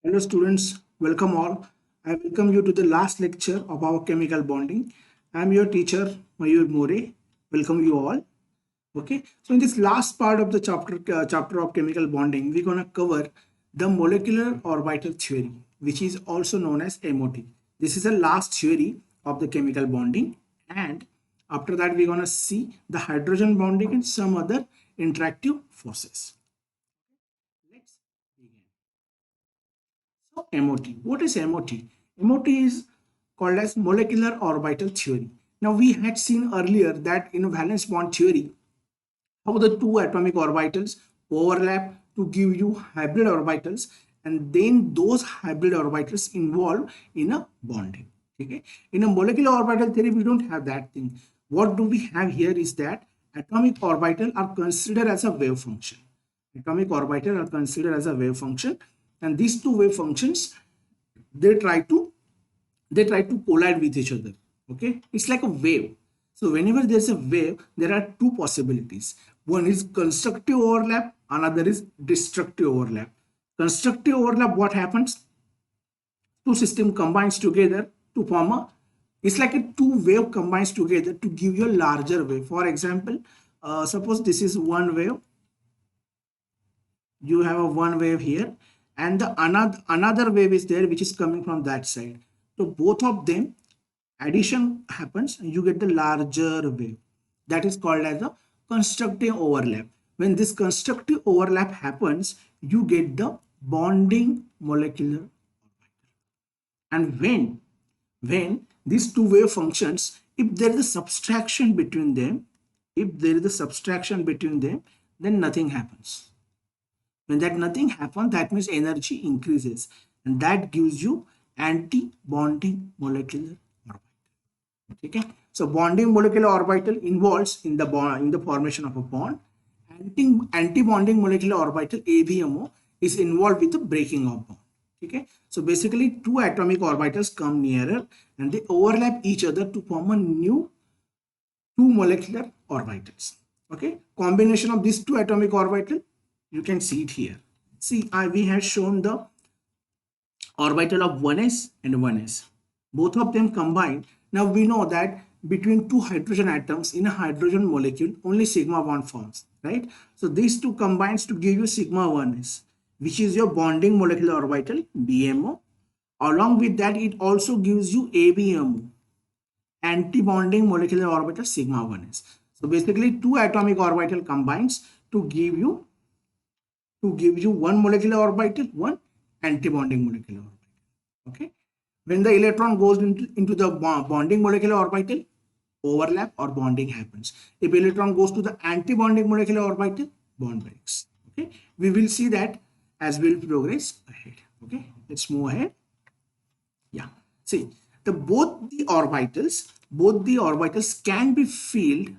Hello students, welcome all. I welcome you to the last lecture of our chemical bonding. I am your teacher Mayur More. Welcome you all. Okay, so in this last part of the chapter of chemical bonding, we're gonna cover the molecular orbital theory, which is also known as MOT. This is the last theory of the chemical bonding, and after that we're gonna see the hydrogen bonding and some other interactive forces. Let's begin. So MOT. What is MOT? MOT is called as molecular orbital theory. Now we had seen earlier that in valence bond theory, how the two atomic orbitals overlap to give you hybrid orbitals, and then those hybrid orbitals involve in a bonding. Okay. In a molecular orbital theory, we don't have that thing. What do we have here is that atomic orbital are considered as a wave function. Atomic orbital are considered as a wave function, and these two wave functions they try to collide with each other. Okay, it's like a wave. So whenever there's a wave, there are two possibilities. One is constructive overlap, another is destructive overlap. Constructive overlap, what happens? Two system combines together to form a, it's like a two wave combines together to give you a larger wave. For example, suppose this is one wave, you have a one wave here, and the another wave is there which is coming from that side. So both of them addition happens, you get the larger wave. That is called as a constructive overlap. When this constructive overlap happens, you get the bonding molecular. And when these two wave functions, if there is a subtraction between them, then nothing happens. When that nothing happens, that means energy increases, and that gives you anti-bonding molecular orbital. Okay, so bonding molecular orbital involves in the formation of a bond. Anti-bonding molecular orbital ABMO is involved with the breaking of bond. Okay, so basically two atomic orbitals come nearer and they overlap each other to form a new two molecular orbitals. Okay, combination of these two atomic orbital, you can see it here. See, we have shown the orbital of 1s and 1s. Both of them combined. Now we know that between two hydrogen atoms in a hydrogen molecule, only sigma 1 forms, right? So these two combines to give you sigma 1s, which is your bonding molecular orbital, BMO. Along with that, it also gives you ABMO, anti-bonding molecular orbital sigma 1s. So basically, two atomic orbital combines to give you one molecular orbital, one anti-bonding molecular orbital. Okay, when the electron goes into the bonding molecular orbital, overlap or bonding happens. If electron goes to the anti-bonding molecular orbital, bond breaks. Okay, we will see that as we'll progress ahead. Okay, let's move ahead. Yeah, see, both the orbitals can be filled,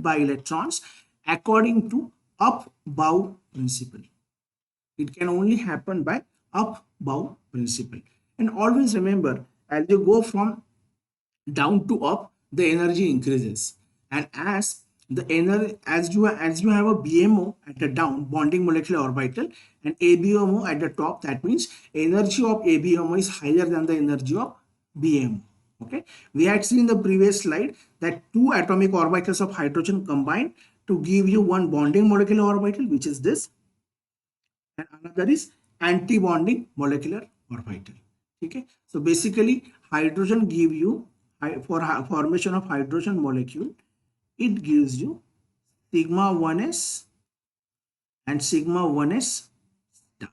by electrons according to up-bow principle. It can only happen by up-bow principle. And always remember, as you go from down to up, the energy increases. And as the energy, as you have a BMO at the down, bonding molecular orbital, and ABMO at the top, that means energy of ABMO is higher than the energy of BMO. Okay, we had seen in the previous slide that two atomic orbitals of hydrogen combine to give you one bonding molecular orbital, which is this, and another is anti-bonding molecular orbital. Okay, so basically hydrogen give you, for formation of hydrogen molecule, it gives you sigma 1s and sigma 1s star.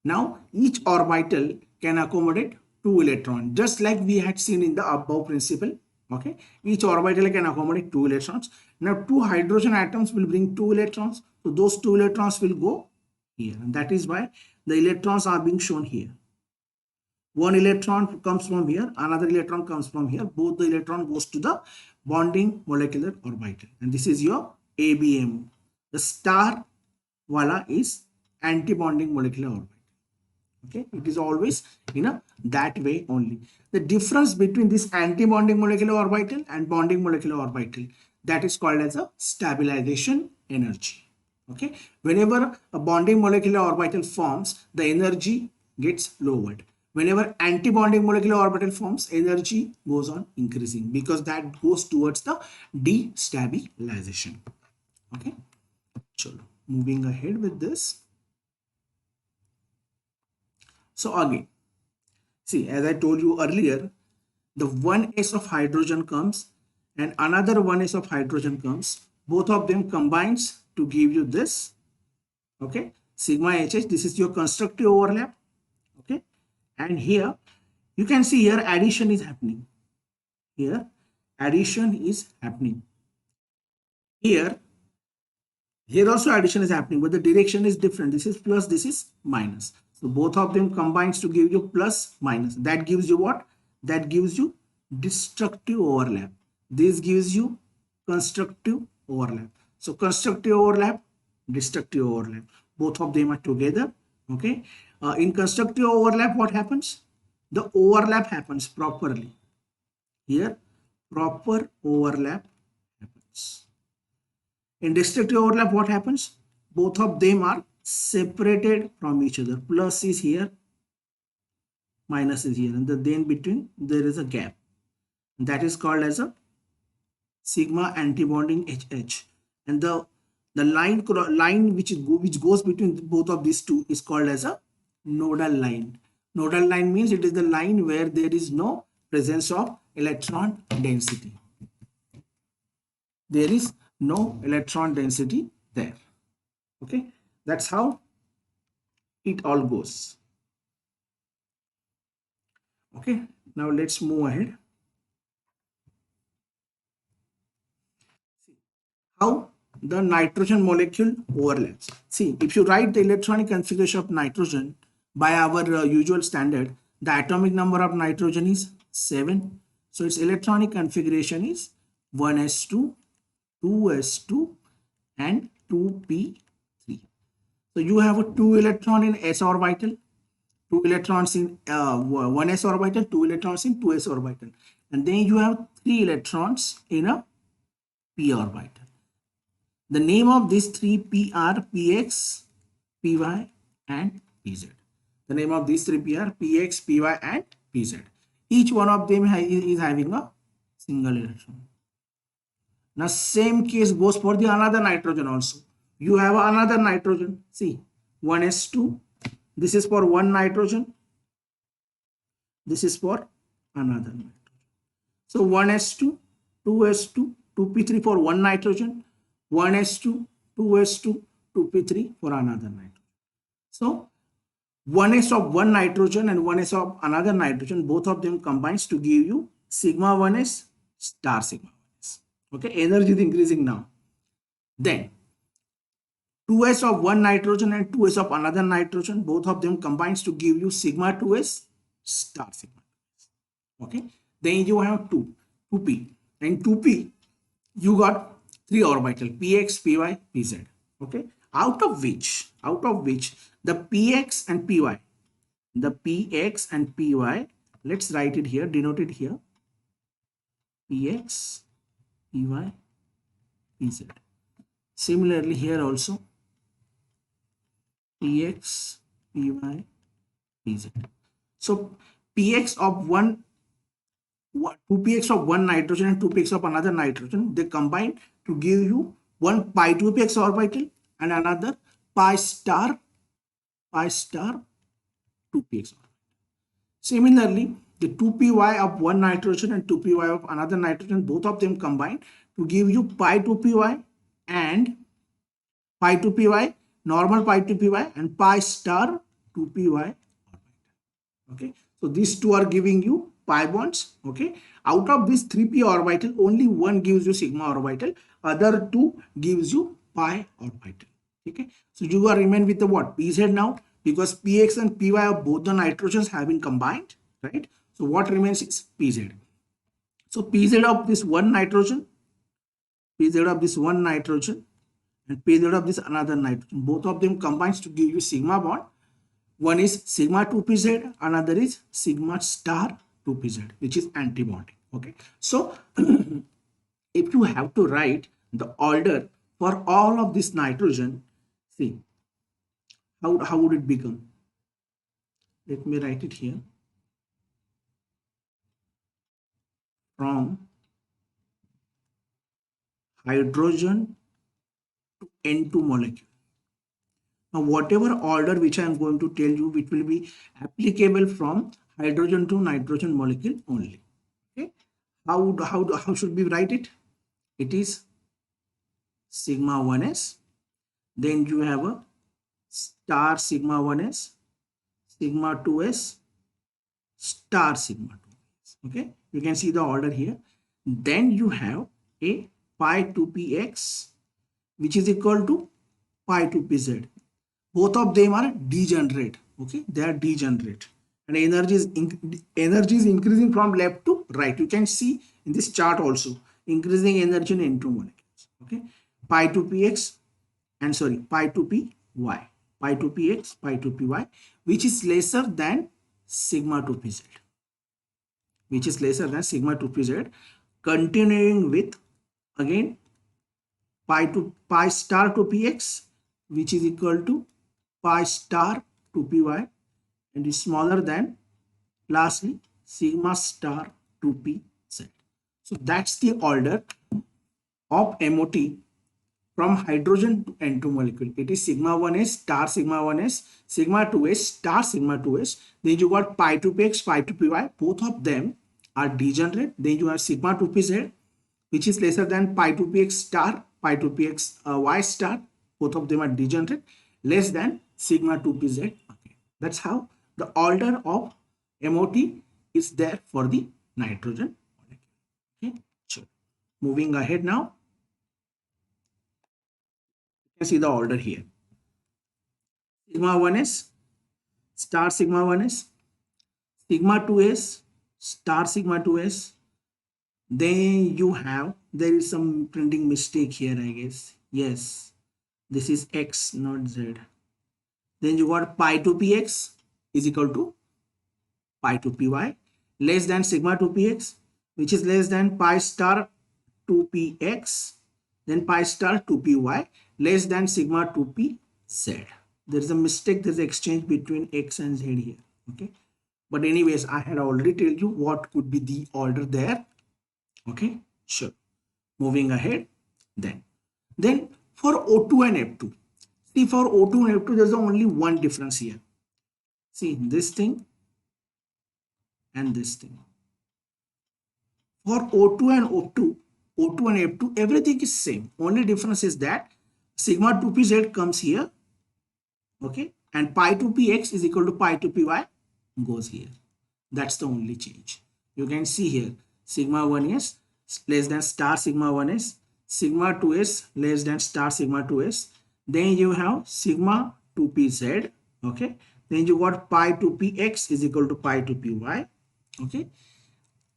Now each orbital can accommodate two electrons, just like we had seen in the above principle. Okay, each orbital can accommodate two electrons. Now two hydrogen atoms will bring two electrons, so those two electrons will go here, and that is why the electrons are being shown here. One electron comes from here, another electron comes from here. Both the electron goes to the bonding molecular orbital, and this is your ABMO. The star wala is anti-bonding molecular orbital. Okay, it is always in a that way only. The difference between this anti-bonding molecular orbital and bonding molecular orbital, that is called as a stabilization energy. Okay, whenever a bonding molecular orbital forms, the energy gets lowered. Whenever anti-bonding molecular orbital forms, energy goes on increasing because that goes towards the destabilization. Okay, so moving ahead with this. So again, see, as I told you earlier, the 1s of hydrogen comes and another 1s of hydrogen comes. Both of them combines to give you this. Okay, sigma HH. This is your constructive overlap. Okay, and here you can see here addition is happening. Here addition is happening. Here also addition is happening, but the direction is different. This is plus, this is minus. So both of them combines to give you plus minus. That gives you what? That gives you destructive overlap. This gives you constructive overlap. So constructive overlap, destructive overlap. Both of them are together. Okay. In constructive overlap, what happens? The overlap happens properly. Here, proper overlap happens. In destructive overlap, what happens? Both of them are separated from each other. Plus is here, minus is here, and then between there is a gap. That is called as a sigma antibonding HH. And the line which goes between both of these two is called as a nodal line. Nodal line means it is the line where there is no presence of electron density. There is no electron density there. Okay, that's how it all goes. Okay, now let's move ahead. See how the nitrogen molecule overlaps. See, if you write the electronic configuration of nitrogen by our usual standard, the atomic number of nitrogen is 7. So its electronic configuration is 1s2, 2s2 and 2p3. So you have a 2 electron in s orbital, 2 electrons in 1s orbital, 2 electrons in 2s orbital, and then you have 3 electrons in a p orbital. The name of these 3 p are px, py and pz. The name of these 3 p are px, py and pz. Each one of them is having a single electron. Now same case goes for the another nitrogen also. You have another nitrogen. See, 1s2. This is for one nitrogen. This is for another nitrogen. So 1s2, 2s2, 2p3 for one nitrogen, 1s2, 2s2, 2p3 for another nitrogen. So 1s of one nitrogen and 1s of another nitrogen, both of them combines to give you sigma 1s star sigma 1s. Okay, energy is increasing now. Then 2s of one nitrogen and 2s of another nitrogen, both of them combines to give you sigma 2s star sigma 2s. Okay, then you have 2p. And 2p, you got 3 orbital, px, py, pz. Okay, out of which the px and py, let's write it here, denote it here, px, py, pz. Similarly here also, px, py, pz. So px of 2px of one nitrogen and 2px of another nitrogen, they combine to give you one pi 2px orbital and another pi star 2px orbital. Similarly, the 2py of one nitrogen and 2py of another nitrogen, both of them combine to give you pi 2py and pi 2py, normal pi 2py and pi star 2py orbital. Okay, so these two are giving you pi bonds. Okay, out of this 3p orbital, only one gives you sigma orbital, other two gives you pi orbital. Okay, so you are remain with the what? Pz now, because px and py of both the nitrogens have been combined, right? So what remains is pz. So pz of this one nitrogen, pz of this one nitrogen and pz of this another nitrogen, both of them combines to give you sigma bond. One is sigma 2pz, another is sigma star 2pz, which is anti-bonding. Okay, so if you have to write the order for all of this nitrogen, See, how would it become? Let me write it here. From hydrogen to N2 molecule. Now, whatever order which I am going to tell you, it will be applicable from hydrogen to nitrogen molecule only. Okay. How should we write it? It is sigma 1s. Then you have a star sigma 1s, sigma 2s, star sigma 2s. Okay. You can see the order here. Then you have a pi 2px, which is equal to pi 2pz. Both of them are degenerate. Okay, they are degenerate, and energy is increasing from left to right. You can see in this chart also increasing energy in N2 molecules. Okay, pi 2px and sorry pi 2py, pi 2px, pi 2py, which is lesser than sigma 2pz, which is lesser than sigma 2pz. Continuing with again pi star 2px, which is equal to pi star 2py, and is smaller than lastly sigma star 2pz. So that's the order of MOT from hydrogen to N2 molecule. It is sigma 1s, star sigma 1s, sigma 2s, star sigma 2s. Then you got pi 2px, pi 2py. Both of them are degenerate. Then you have sigma 2pz, which is lesser than pi 2px star, pi 2px y star. Both of them are degenerate, less than sigma 2pz. Okay. That's how the order of MOT is there for the nitrogen molecule. Okay. Sure. Moving ahead now, you can see the order here. Sigma 1s, star sigma 1s, sigma 2s, star sigma 2s. Then you have, there is some printing mistake here, I guess. Yes, this is x, not z. Then you got pi 2px is equal to pi 2py, less than sigma 2px, which is less than pi star 2px, then pi star 2py, less than sigma 2pz. There is a mistake, there's an exchange between x and z here. Okay, but anyways, I had already told you what could be the order there. Okay, sure. Moving ahead, then for O2 and F2, see, for O2 and F2 there's only one difference here. See, this thing and this thing. For O2 and O2, O2 and F2, everything is same. Only difference is that sigma 2pz comes here, okay, and pi 2px is equal to pi 2py goes here. That's the only change. You can see here sigma 1s less than star sigma 1s, sigma 2s less than star sigma 2s. Then you have sigma 2pz, okay. Then you got pi 2px is equal to pi 2py, okay.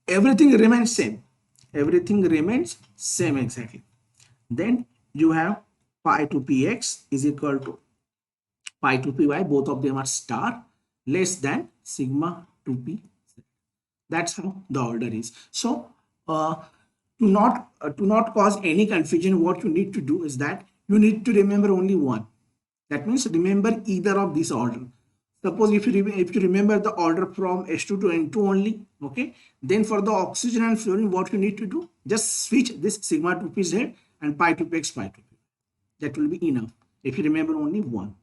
Everything remains same. Everything remains same exactly. Then you have pi 2px is equal to pi 2py. Both of them are star, less than sigma 2p. That's how the order is. So to not cause any confusion, what you need to do is that you need to remember only one. That means remember either of this order. Suppose if you remember the order from H2 to N2 only, okay, then for the oxygen and fluorine, what you need to do, just switch this sigma 2pz and pi 2px, pi 2p. That will be enough if you remember only one.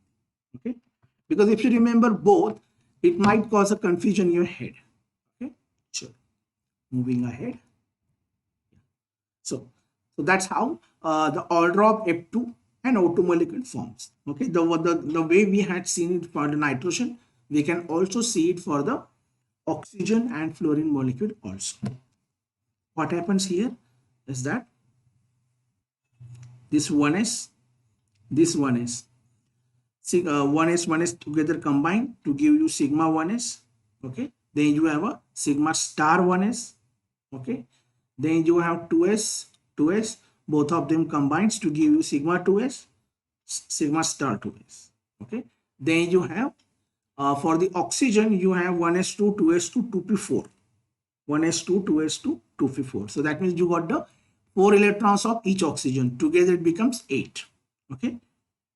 Okay, because if you remember both, it might cause a confusion in your head. Okay, sure. Moving ahead. So that's how the order of F2 and O2 molecule forms. Okay, the way we had seen it for the nitrogen, we can also see it for the oxygen and fluorine molecule also. What happens here is that this 1s, this 1s, 1s together combined to give you sigma 1s. Okay, then you have a sigma star 1s. Okay, then you have 2s, both of them combines to give you sigma 2s, sigma star 2s. Okay, then you have for the oxygen you have 1s2, 2s2, 2p4, 1s2, 2s2, 2p4. So that means you got the 4 electrons of each oxygen. Together it becomes 8. Okay,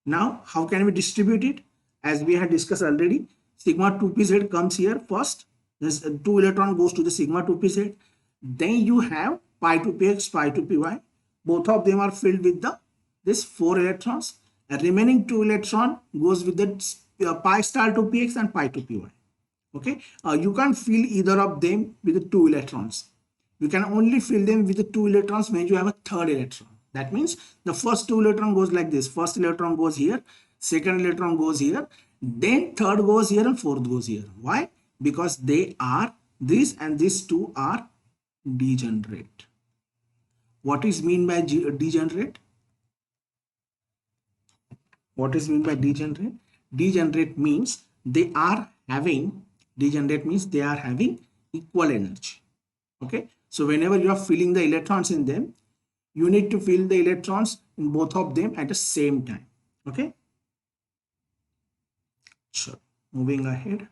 Now, how can we distribute it? As we had discussed already, sigma 2pz comes here first. This 2 electron goes to the sigma 2pz. Then you have pi 2px, pi 2py. Both of them are filled with the this 4 electrons. The remaining 2 electron goes with the pi star 2px and pi 2py. Okay, you can't fill either of them with the 2 electrons. You can only fill them with the 2 electrons when you have a third electron. That means the first 2 electron goes like this. First electron goes here, second electron goes here, then third goes here and fourth goes here. Why? Because they are this and these two are degenerate. What is mean by degenerate? What is mean by degenerate? Degenerate means they are having equal energy. Okay, so whenever you are filling the electrons in them, you need to fill the electrons in both of them at the same time. Okay, sure. Moving ahead.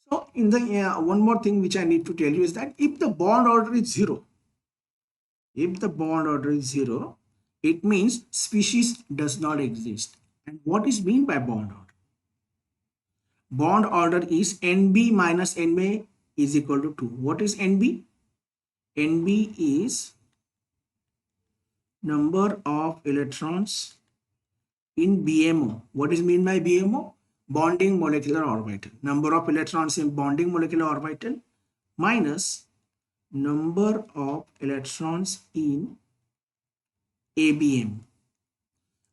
So in the one more thing which I need to tell you is that if the bond order is zero, it means species does not exist. And what is mean by bond order? Bond order is Nb minus Nb is equal to 2. What is Nb? Nb is number of electrons in BMO. What is mean by BMO? Bonding molecular orbital. Number of electrons in bonding molecular orbital minus number of electrons in ABM.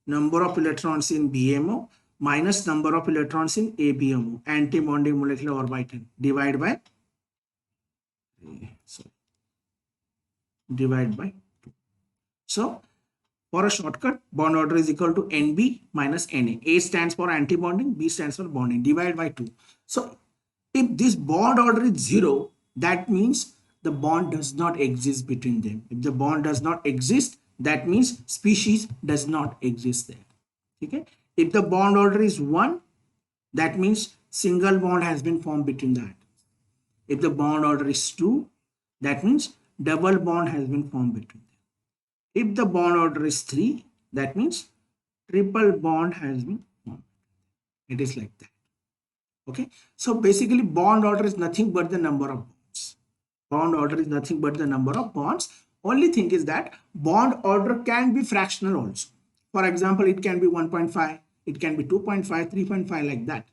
Number of electrons in BMO minus number of electrons in ABMO, anti-bonding molecular orbital, divide by 2. So for a shortcut, bond order is equal to Nb minus Na. A stands for anti-bonding, B stands for bonding, divide by 2. So if this bond order is 0, that means the bond does not exist between them. If the bond does not exist, that means species does not exist there. Okay? If the bond order is 1, that means single bond has been formed between the atoms. If the bond order is 2, that means double bond has been formed between them. If the bond order is 3, that means triple bond has been formed. It is like that. Okay. So basically bond order is nothing but the number of bonds. Bond order is nothing but the number of bonds. Only thing is that bond order can be fractional also. For example, it can be 1.5, it can be 2.5, 3.5 like that.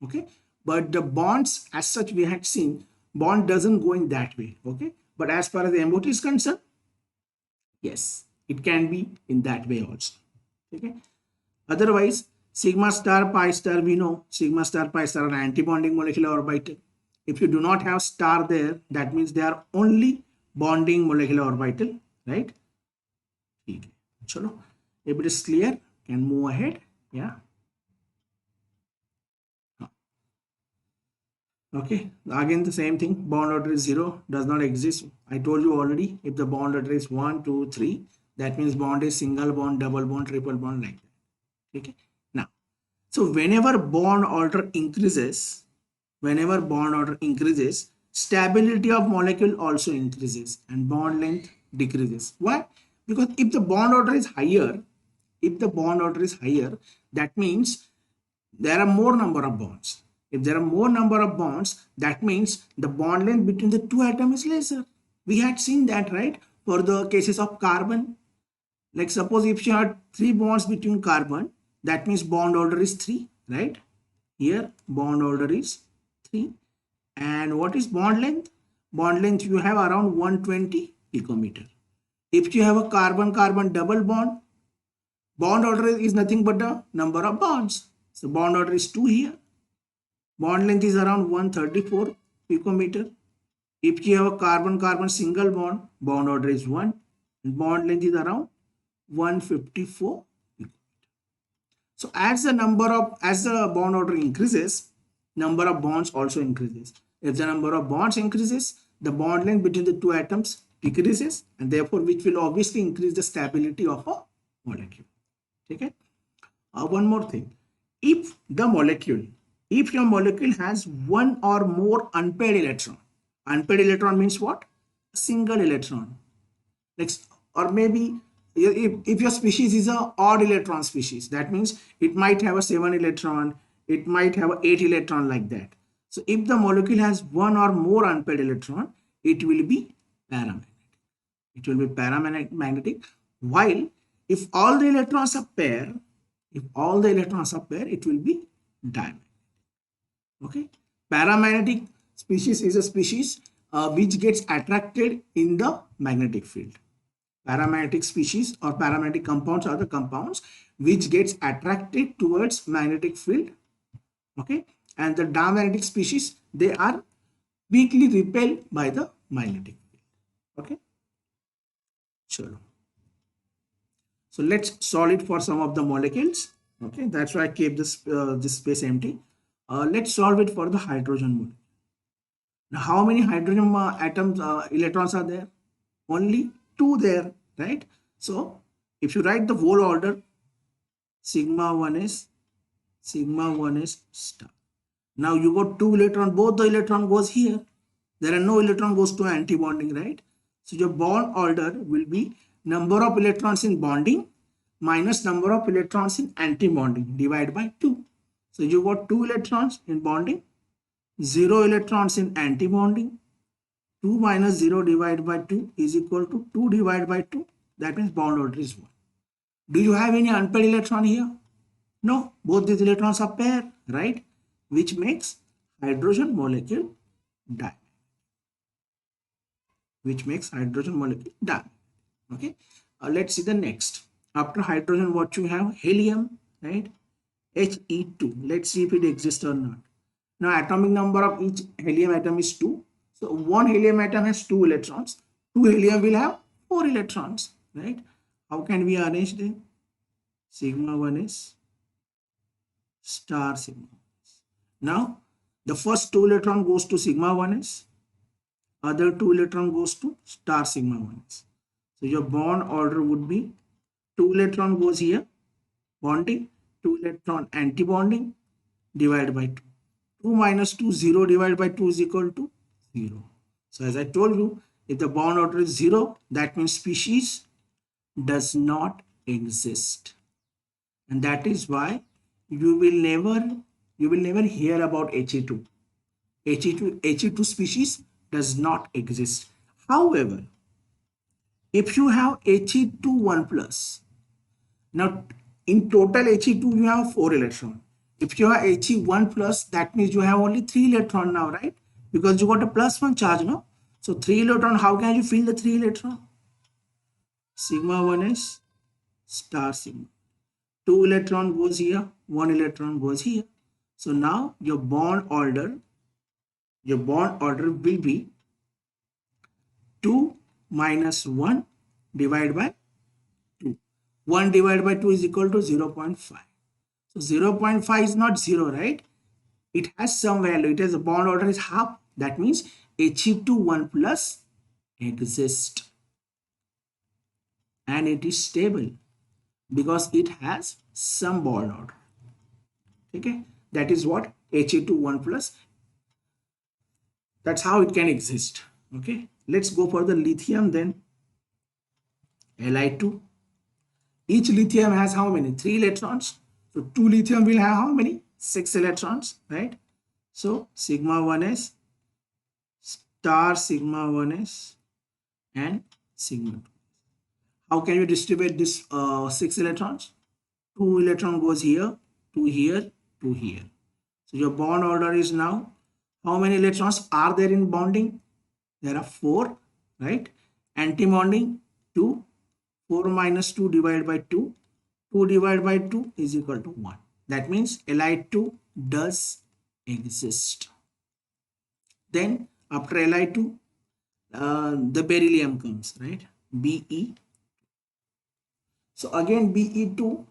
Okay. But the bonds as such we had seen, bond doesn't go in that way. Okay. But as far as the MOT is concerned, yes, it can be in that way also. Okay. Otherwise, sigma star pi star, we know sigma star pi star are anti-bonding molecular orbital. If you do not have star there, that means they are only bonding molecular orbital, right? Okay. Chalo. If it is clear, can move ahead. Yeah. Okay, again the same thing, bond order is 0, does not exist. I told you already, if the bond order is 1, 2, 3, that means bond is single bond, double bond, triple bond like that. Okay, now, so whenever bond order increases, stability of molecule also increases and bond length decreases. Why? Because if the bond order is higher, that means there are more number of bonds. If there are more number of bonds, that means the bond length between the two atoms is lesser. We had seen that, right? For the cases of carbon, like suppose if you had 3 bonds between carbon, that means bond order is 3, right? Here bond order is 3. And what is bond length? Bond length you have around 120 picometer. If you have a carbon-carbon double bond, bond order is nothing but the number of bonds. So bond order is 2 here. Bond length is around 134 picometer. If you have a carbon-carbon single bond, bond order is 1. And bond length is around 154 picometer. So as the bond order increases, number of bonds also increases. If the number of bonds increases, the bond length between the two atoms decreases, and therefore which will obviously increase the stability of a molecule. Okay. One more thing. If your molecule has one or more unpaired electron means what? A single electron. Next, or maybe if your species is a odd electron species, that means it might have a 7 electron, it might have a 8 electron, like that. So if the molecule has one or more unpaired electron, it will be paramagnetic. It will be paramagnetic. While if all the electrons are pair, it will be diamagnetic. Okay, paramagnetic species is a species which gets attracted in the magnetic field. Paramagnetic species or paramagnetic compounds are the compounds which gets attracted towards magnetic field. Okay, and the diamagnetic species, they are weakly repelled by the magnetic field. Okay, sure. So let's solve it for some of the molecules. Okay, that's why I kept this space empty. Let's solve it for the hydrogen molecule. Now, how many hydrogen atoms, electrons are there? Only two there, right? So if you write the whole order, sigma 1 is star. Now you got two electron, both the electron goes here. There are no electron goes to anti-bonding, right? So your bond order will be number of electrons in bonding minus number of electrons in anti-bonding divided by 2. So you got 2 electrons in bonding, 0 electrons in anti-bonding. 2 minus 0 divided by 2 is equal to 2 divided by 2. That means bond order is 1. Do you have any unpaired electron here? No, both these electrons are pair, right? Which makes hydrogen molecule diamagnetic. Okay, let's see the next. After hydrogen, what you have? Helium, right? He2. Let's see if it exists or not. Now atomic number of each helium atom is 2. So one helium atom has 2 electrons. 2 helium will have 4 electrons, right? How can we arrange them? Sigma 1 is star sigma. Now the first 2 electron goes to sigma 1 is, other 2 electron goes to star sigma 1 is. So your bond order would be 2 electron goes here, bonding, 2 electron anti-bonding, divided by 2. 2 minus 2, 0 divided by 2 is equal to 0. So as I told you, if the bond order is 0, that means species does not exist. And that is why you will never hear about He2. He2 species does not exist. However, if you have He2 1 plus, now in total He2 you have 4 electrons. If you have He1 plus, that means you have only 3 electrons now, right? Because you got a plus 1 charge, no? So 3 electron, how can you fill the 3 electron? Sigma 1 is star sigma. 2 electron goes here, 1 electron goes here. So now your bond order will be 2 minus 1 divided by 2. 1 divided by 2 is equal to 0.5. So 0.5 is not 0, right? It has some value. It has a bond order is half. That means He2 1 plus exists. And it is stable because it has some bond order. Okay, that is what He2 1 plus. That's how it can exist. Okay, let's go for the lithium then. Li2. Each lithium has how many? 3 electrons. So 2 lithium will have how many? 6 electrons, right? So sigma 1s, star sigma 1s, and sigma 2. How can you distribute this 6 electrons? 2 electron goes here, 2 here, 2 here. So your bond order is now, how many electrons are there in bonding? There are 4, right? Anti-bonding 2. 4 minus 2 divided by 2. 2 divided by 2 is equal to 1. That means Li2 does exist. Then after Li2, the beryllium comes, right? Be. So again Be2,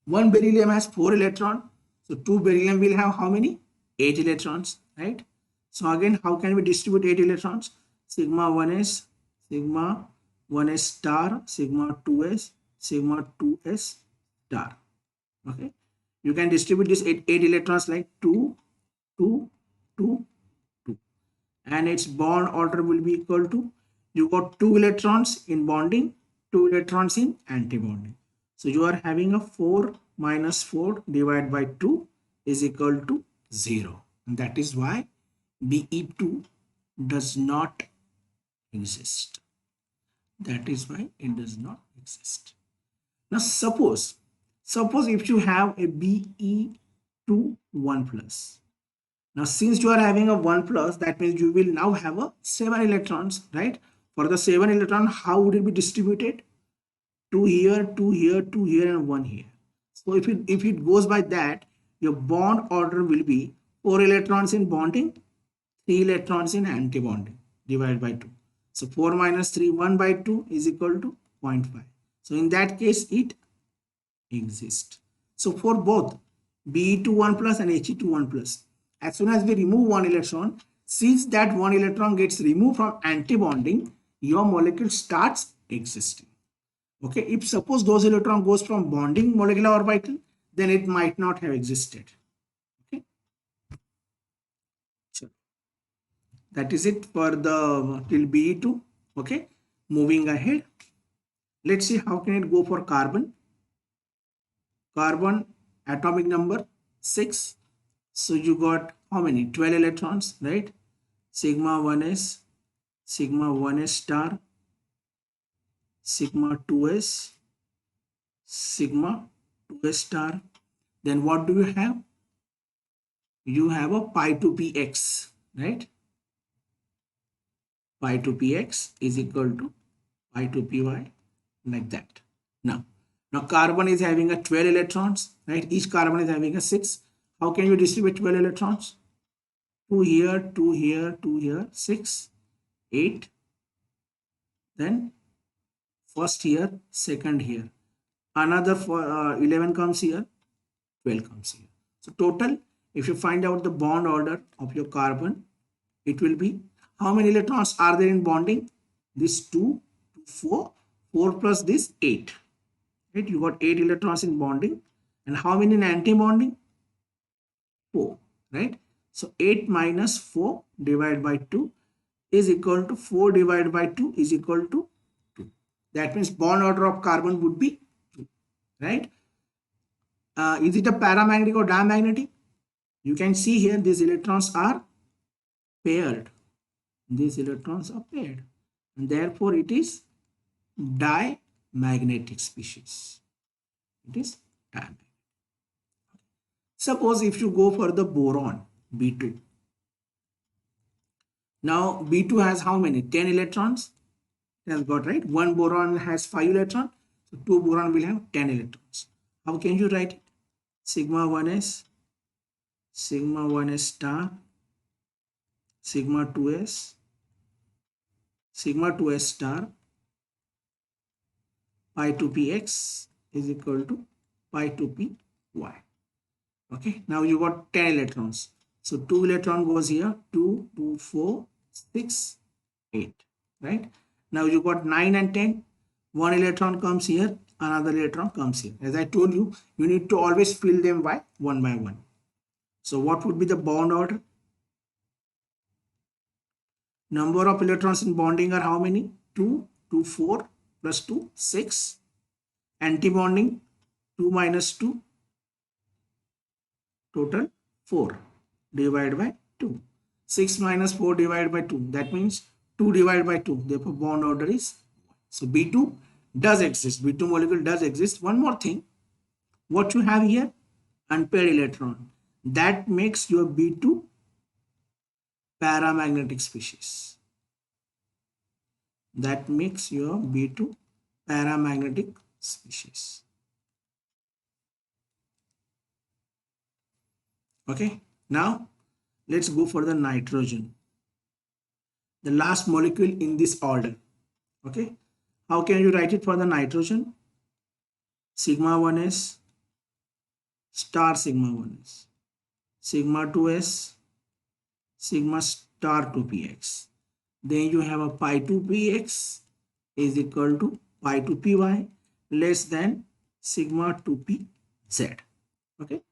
one beryllium has 4 electrons. So 2 beryllium will have how many? 8 electrons, right? So again, how can we distribute 8 electrons? Sigma 1s, sigma 1s star, sigma 2s, sigma 2s star. Okay, you can distribute this 8 electrons like 2, 2, 2, 2, and its bond order will be equal to, you got 2 electrons in bonding, 2 electrons in antibonding. So you are having a 4 minus 4 divided by 2 is equal to 0. And that is why Be2 does not exist. That is why it does not exist. Now suppose if you have a Be2 1 plus. Now since you are having a 1 plus, that means you will now have a 7 electrons, right? For the 7 electron, how would it be distributed? 2 here, 2 here, 2 here, and 1 here. So if it goes by that, your bond order will be 4 electrons in bonding, 3 electrons in antibonding divided by 2. So 4 minus 3, 1 by 2 is equal to 0.5. So in that case, it exists. So for both Be2 1 plus and He2 1 plus, as soon as we remove one electron, since that one electron gets removed from antibonding, your molecule starts existing. Okay, if suppose those electron goes from bonding molecular orbital, then it might not have existed. Okay, so that is it for the till Be2. Okay, moving ahead, let's see how can it go for carbon. Carbon atomic number 6. So you got how many? 12 electrons, right? Sigma 1s, sigma 1s star, sigma 2s, sigma 2s star. Then what do you have? You have a pi to px, right? Pi to px is equal to pi to py, like that. Now carbon is having a 12 electrons, right? Each carbon is having a 6. How can you distribute 12 electrons? 2 here, 2 here, 2 here, 6, 8. Then first here, second here. Another 11 comes here, 12 comes here. So total, if you find out the bond order of your carbon, it will be how many electrons are there in bonding? This 2, 4, 4 plus this 8. Right? You got 8 electrons in bonding. And how many in anti-bonding? 4. Right? So 8 minus 4 divided by 2 is equal to 4 divided by 2 is equal to 2. That means bond order of carbon would be 2. Right? Is it a paramagnetic or diamagnetic? You can see here these electrons are paired. These electrons are paired. And therefore it is diamagnetic species. It is diamagnetic. Suppose if you go for the boron B2. Now B2 has how many? 10 electrons. It has got, right? One boron has 5 electrons. So 2 boron will have 10 electrons. How can you write it? Sigma 1s, sigma 1s star, sigma 2s, sigma 2s star, pi to px is equal to pi to py. Okay, now you got 10 electrons. So 2 electron goes here, 2, 2, 4, 6, 8, right? Now you got 9 and 10. One electron comes here, another electron comes here. As I told you, you need to always fill them by one. So what would be the bond order? Number of electrons in bonding are how many? 2, 2, 4 plus 2, 6. Anti-bonding, 2 minus 2. Total 4 divided by 2. 6 minus 4 divided by 2. That means 2 divided by 2. Therefore, bond order is 1. So B2 does exist. B2 molecule does exist. One more thing. What you have here? Unpaired electron. That makes your B2 paramagnetic species. That makes your B2 paramagnetic species. Okay, now let's go for the nitrogen, the last molecule in this order. Okay, how can you write it for the nitrogen? Sigma 1s star sigma 1s, sigma 2s, sigma star 2px. Then you have a pi 2px is equal to pi 2py less than sigma 2pz. Okay.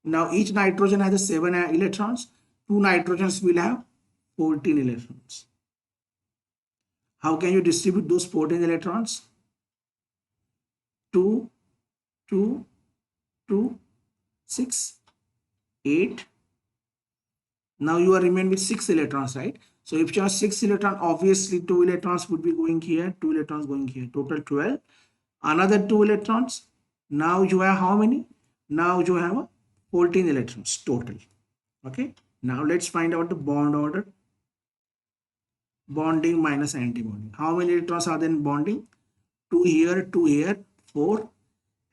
Now each nitrogen has a 7 electrons. 2 nitrogens will have 14 electrons. How can you distribute those 14 electrons? 2, 2, 2, 6, 8. Now you are remain with 6 electrons, right? So if you have 6 electrons, obviously 2 electrons would be going here, 2 electrons going here, total 12. Another 2 electrons. Now you have how many? Now you have 14 electrons total. Okay. Now let's find out the bond order. Bonding minus anti-bonding. How many electrons are there in bonding? 2 here, 4,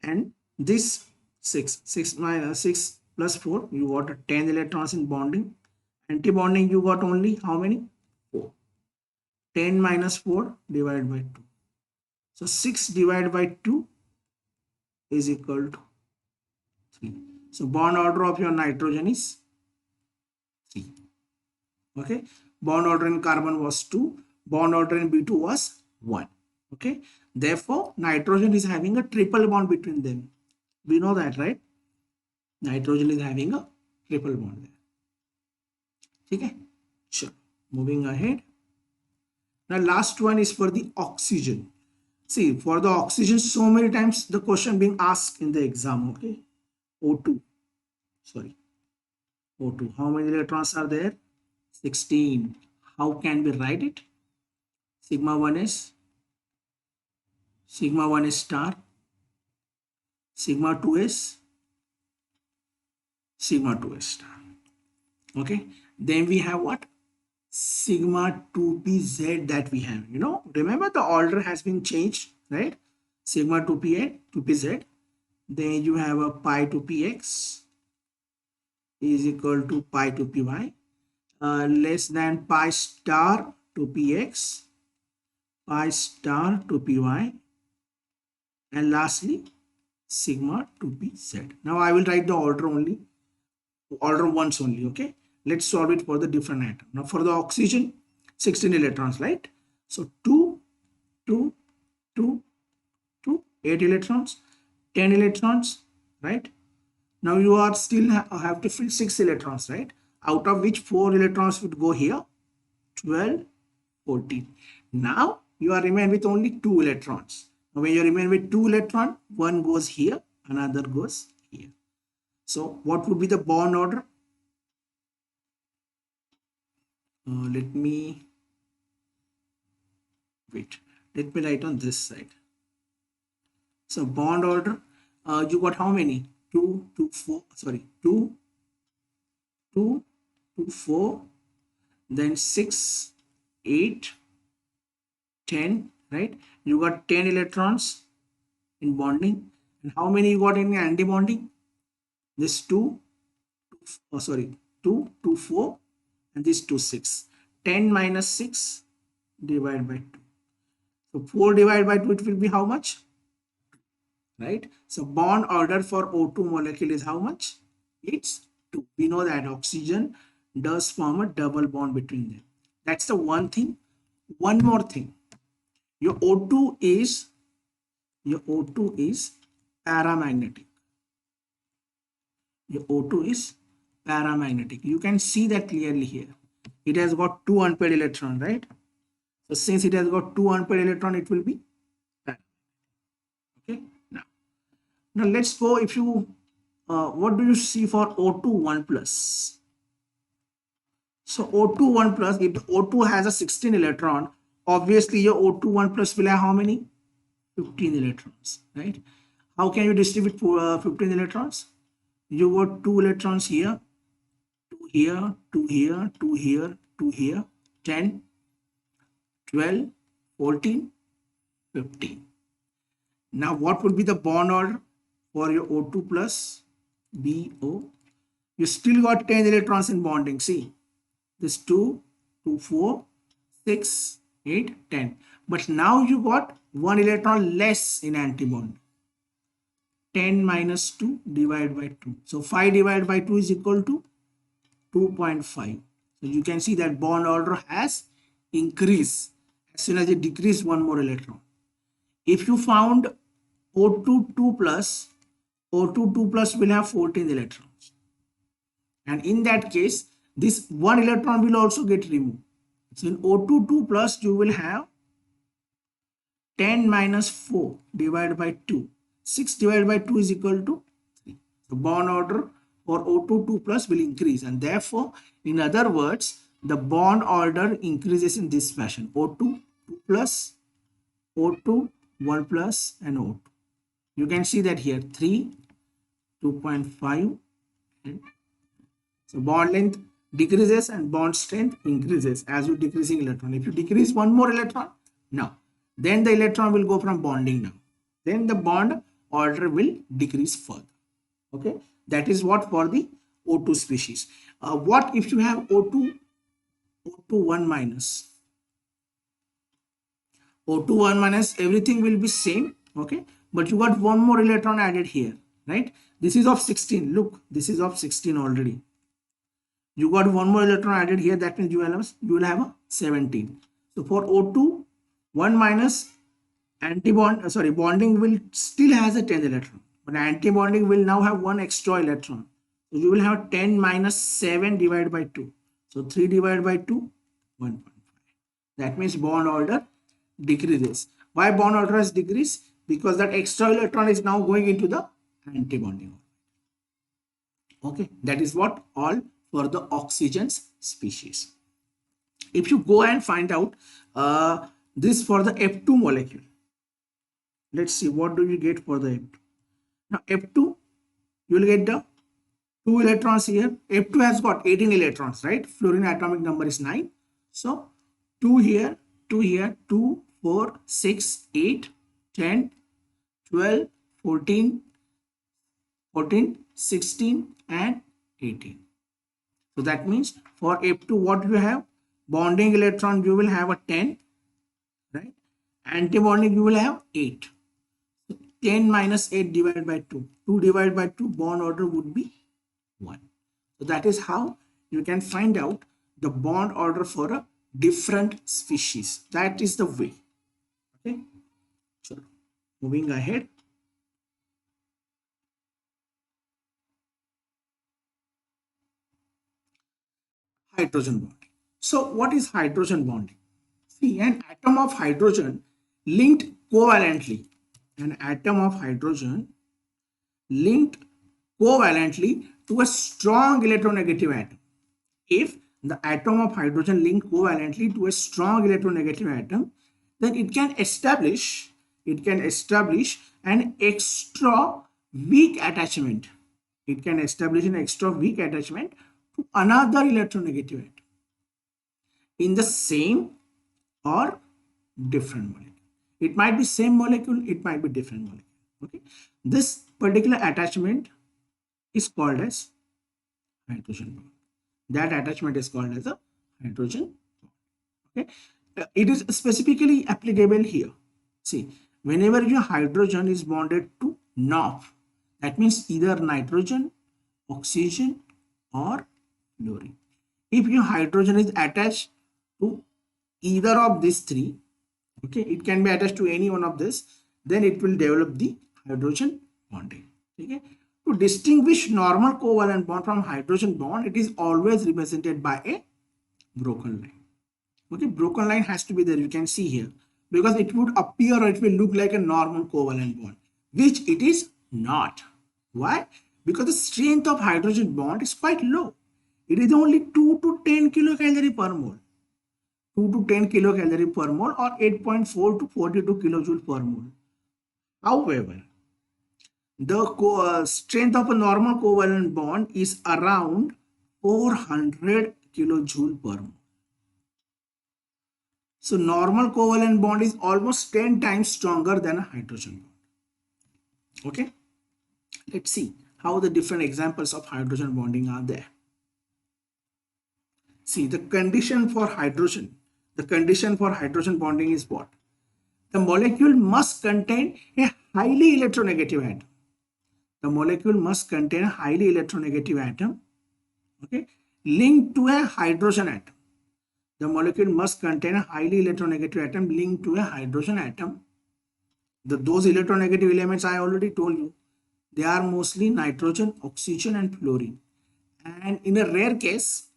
and this 6. 6 minus 6 plus 4, you got 10 electrons in bonding. Anti-bonding, you got only how many? 4. 10 minus 4 divided by 2. So 6 divided by 2 is equal to 3. So bond order of your nitrogen is 3. Okay. Bond order in carbon was 2. Bond order in B2 was 1. Okay. Therefore, nitrogen is having a triple bond between them. We know that, right? Nitrogen is having a triple bond there. Okay. Sure. Moving ahead. Now, last one is for the oxygen. See, for the oxygen, so many times the question being asked in the exam. Okay. O2. Sorry. O2. How many electrons are there? 16. How can we write it? Sigma 1 is star, sigma 2 is star. Okay. Then we have what? Sigma 2pz that we have. You know, remember the order has been changed, right? Sigma 2pa, 2pz. Then you have a pi 2px is equal to pi 2py. Less than pi star 2px, pi star 2py, and lastly sigma 2pz. Now I will write the order once only. Okay, let's solve it for the different atom. Now for the oxygen, 16 electrons, right? So 2, 2, 2, 2, 8 electrons, 10 electrons, right? Now you are still have to fill 6 electrons, right? Out of which 4 electrons would go here, 12, 14. Now you are remain with only 2 electrons. Now when you remain with 2 electrons, one goes here, another goes here. So what would be the bond order? Let me write on this side. So bond order, you got how many? 2, 2, 4, sorry, 2, 2, 2, 4, then 6, 8, 10, right? You got 10 electrons in bonding. And how many you got in anti-bonding? This 2, 2, 2, 4, and this 2, 6. 10 minus 6 divided by 2. So 4 divided by 2, it will be how much? Right? So bond order for O2 molecule is how much? It's 2. We know that oxygen does form a double bond between them. That's the one thing. One more thing. Your O2 is paramagnetic. Your O2 is paramagnetic. You can see that clearly here. It has got 2 unpaired electrons, right? So since it has got 2 unpaired electrons, it will be paramagnetic. Okay. Now let's go. If you what do you see for O2 1 plus? So O2 1 plus, if the O2 has a 16 electron, obviously your O2 1 plus will have how many? 15 electrons, right? How can you distribute 15 electrons? You got 2 electrons here, 2 here, 2 here, 2 here, 2 here, 10, 12, 14, 15. Now what would be the bond order for your O2 plus BO? You still got 10 electrons in bonding. See, this 2, 2, 4, 6, 8, 10. But now you got 1 electron less in antibond. 10 minus 2 divided by 2. So 5 divided by 2 is equal to 2.5. So you can see that bond order has increased as soon as it decreased 1 more electron. If you found O2 2 plus, O2 2 plus will have 14 electrons. And in that case, this 1 electron will also get removed. So in O2 2 plus, you will have 10 minus 4 divided by 2. 6 divided by 2 is equal to 3. So bond order for O2 2 plus will increase, and therefore in other words the bond order increases in this fashion: O2 2 plus, O2 1 plus, and O2. You can see that here 3, 2.5, and so bond length decreases and bond strength increases as you decreasing electron. If you decrease one more electron, now then the electron will go from bonding now. Then the bond order will decrease further. Okay, that is what for the O2 species. What if you have O2 1 minus? O2 1 minus, everything will be same. Okay, but you got one more electron added here, right? This is of 16. Look, this is of 16 already. You got one more electron added here, that means you will have a 17. So for O2 1 minus, bonding will still has a 10 electron, but anti-bonding will now have one extra electron. So you will have 10 minus 7 divided by 2. So 3 divided by 2, 1.5. That means bond order decreases. Why bond order has decreased? Because that extra electron is now going into the anti-bonding. Okay, that is what all for the oxygen species. If you go and find out this for the F2 molecule, let's see what do you get for the F2. Now F2, you will get the 2 electrons here. F2 has got 18 electrons, right? Fluorine atomic number is 9. So 2 here, 2 here, 2, 4, 6, 8, 10, 12, 14, 16, and 18. So that means for F2, what you have? Bonding electron, you will have a 10, right? Anti-bonding, you will have 8. So 10 minus 8 divided by 2. 2 divided by 2, bond order would be 1. So that is how you can find out the bond order for a different species. That is the way. Okay. So moving ahead. Hydrogen bonding. So what is hydrogen bonding? See, an atom of hydrogen linked covalently. An atom of hydrogen linked covalently to a strong electronegative atom. If the atom of hydrogen linked covalently to a strong electronegative atom, then it can establish an extra weak attachment. It can establish an extra weak attachment to another electronegative atom in the same or different molecule. It might be same molecule, it might be different molecule. Okay, this particular attachment is called as hydrogen bond. That attachment is called as a hydrogen bond. Okay, it is specifically applicable here. See, whenever your hydrogen is bonded to NOF, that means either nitrogen, oxygen, or fluorine. If your hydrogen is attached to either of these three, okay, it can be attached to any one of this, then it will develop the hydrogen bonding. Okay, to distinguish normal covalent bond from hydrogen bond, it is always represented by a broken line. Okay, broken line has to be there, you can see here, because it would appear or it will look like a normal covalent bond, which it is not. Why? Because the strength of hydrogen bond is quite low. It is only 2 to 10 kilocalorie per mole. 2 to 10 kilocalorie per mole, or 8.4 to 42 kilojoule per mole. However, the strength of a normal covalent bond is around 400 kilojoule per mole. So normal covalent bond is almost 10 times stronger than a hydrogen bond. Okay, let's see how the different examples of hydrogen bonding are there. See, the condition for hydrogen bonding is what? The molecule must contain a highly electronegative atom. The molecule must contain a highly electronegative atom, okay, linked to a hydrogen atom. The molecule must contain a highly electronegative atom linked to a hydrogen atom. Those electronegative elements I already told you, they are mostly nitrogen, oxygen, and fluorine. And in a rare case,